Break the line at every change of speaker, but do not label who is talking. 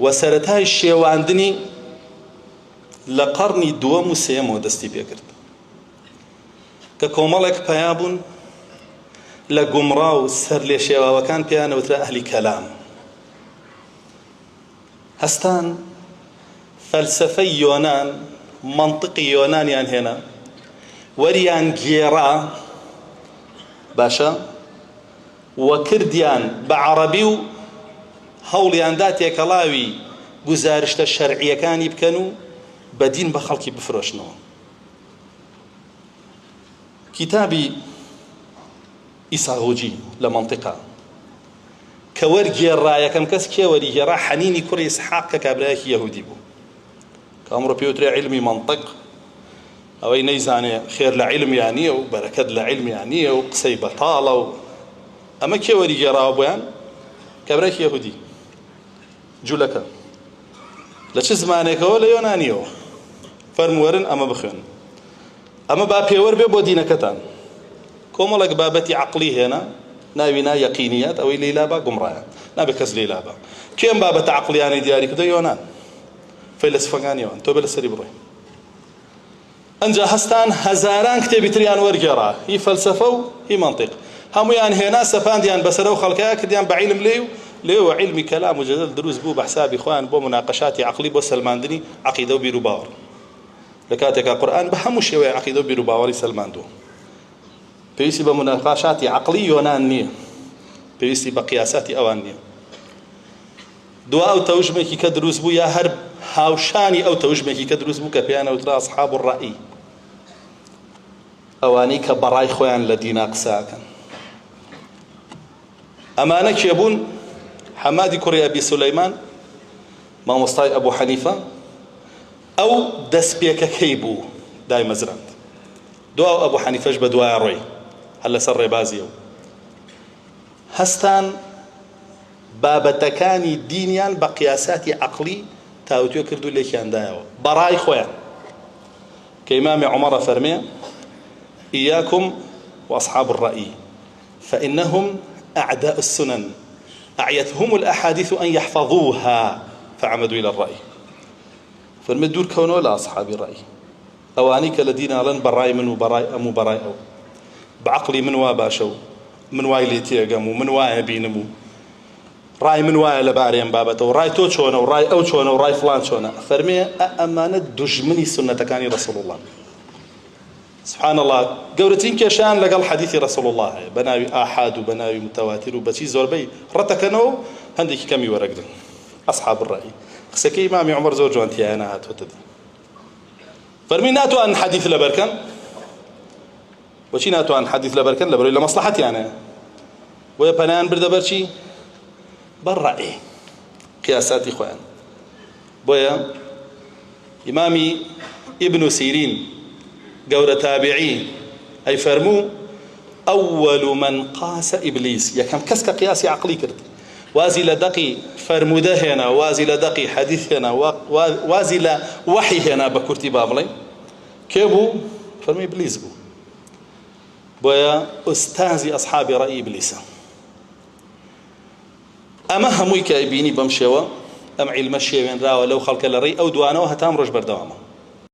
وسەرەتای شێواندنی لە قەڕنی دووەم و سێیەمەوە دەستی پێکرد کە کۆمەڵێک پەیا بوون لە گومڕا و سەر لێ شێواوەکان پێیان ئەوترا ئەهلی کەلام. هەستان فەلسەفەی یۆنان، مەنطقی یۆنانیان هێنا، وەریان گێڕا باشە وەکردیان بە عەرەبی و هەوڵیاندا تێکەڵاوی گوزارشتە شەرعیەکانی بکەن و بەدین بە خەڵکی بفرۆشنەوە. کتابی ئیساغوجی لە مەنطقە کە وەرگێڕا یەکەم کەس کێ وەریگێڕا حەنینی کوڕی ئیسحاق کە کابرایەکی یەهودی بوو کە ئەمڕۆ پێوترێ عیلمی مەنطق، ئەوەی نەیزانێ خێر لە عیلمیان نییە و بەرەکەت لە عیلمیان نییە و قسەی بەتاڵە و ئەمە کێ وەریگێڕاوە بۆیان؟ کابرایەکی یەهودی جوولەکە لە چ زمانێکەوە لە یۆنانیەوە فەرموەرن ئەمە بخوێن، ئەمە با پێوەر بێ بۆ دینەکەتان. کۆمەڵێک بابەتی عەقلی هێنا ناوینا یەقینیات، ئەوەی لەیلا با گومڕایە نابێ کەس لەیلا با. کێم بابەتە عەقلیانەی دیاری کردە؟ یۆنان، فەیلسوفەکانیەوەن. تۆ بە لەسەری بڕۆی. ئەنجا هەستان هەزاران کتێبی تریان وەرگێڕا، هی فەلسەفە و هی مەنطق، هەموویان هێنا سەپاندیان بەسەرە و خەڵکەیە کردیان بە عیلم لێوە عیلمی کەلام و جەدەل دروست بوو بە حسابی خۆیان بۆ مناقەشاتی عەقلی، بۆ سەلماندنی عەقیدە و بیر و باوەڕ. لە کاتێکا قورئان بە هەموو شێوەیە عەقیدە و بیر و باوەڕی سەلماندووە. پێویستی بە مناقەشاتی عەقلی یۆنان نییە، پێویستی بە قیاساتی ئەوان نییە. دوا ئەو تەوژمێکی کە دروست بوو یا هەر هاوشانی ئەو تەوژمێکی کە دروست بوو کە پێیان ئەوترا ئەصحاب الڕەئی، ئەوانەی کە بەڕای خۆیان لە دینا قساکەن. ئەمانە کێ بوون؟ حەمادی کوڕی ئەبی سولەیمان مامۆستای ئەبوو حەنیفە، ئەو دەستپێکەکەی بوو دای مەزراند. دواو ئەبوو حەنیفەش بە دوایە ڕۆی هەر لەسەر ڕێبازیەوە. هەستان بابەتەکانی دینیان بە قیاساتی عەقلی تاوتوێ کرد و لێکیاندایەوە بەڕای خۆیان. کە ئیمامی عومەڕە فەرمێ ئیاکم وأصحاب الرأي فإنهم أعداء السنن أعيتهم الأحاديث أن يحفظوها فعمدوا إلى الرأي. فرمي دور كونوا لا أصحاب الرأي، أواني كالذين لن براي من وبراي أم وبراي أو بعقلي من واباشو من واي ليتيقمو من واي بينمو راي من واي لباريان بابته وراي تو شونه وراي أو شونه وراي فلان شونه. فرمي أمانة دجمني سنة كان رسول الله سبحان الله. قورتين كشان لقال حديث رسول الله بناوي آحاد وبناوي متواتر وبشي زوربي رتكنو هنديك كمي ورقدن أصحاب الرأي. خسكي إمامي عمر زور جوانتي أنا هات وتدي فرمي ناتو عن حديث لبركن وشي ناتو عن حديث لبركن لبري لمصلحتي أنا ويا بنان برد برشي بالرأي قياسات إخوان. بويا إمامي ابن سيرين قول تابعين أي فرمو أول من قاس إبليس يكم كسك قياسي عقلي كرد وازي لدقي فرموده هنا وازي لدقي حديث هنا وازي لوحي هنا بكرتي بابلي كيبو فرمي إبليس بو بويا أستاذي أصحاب رأي إبليس. أما هموي كايبيني بمشيوه أم علم الشيوين راوه لو خلق لري أو دوانه هتام رج بردوامه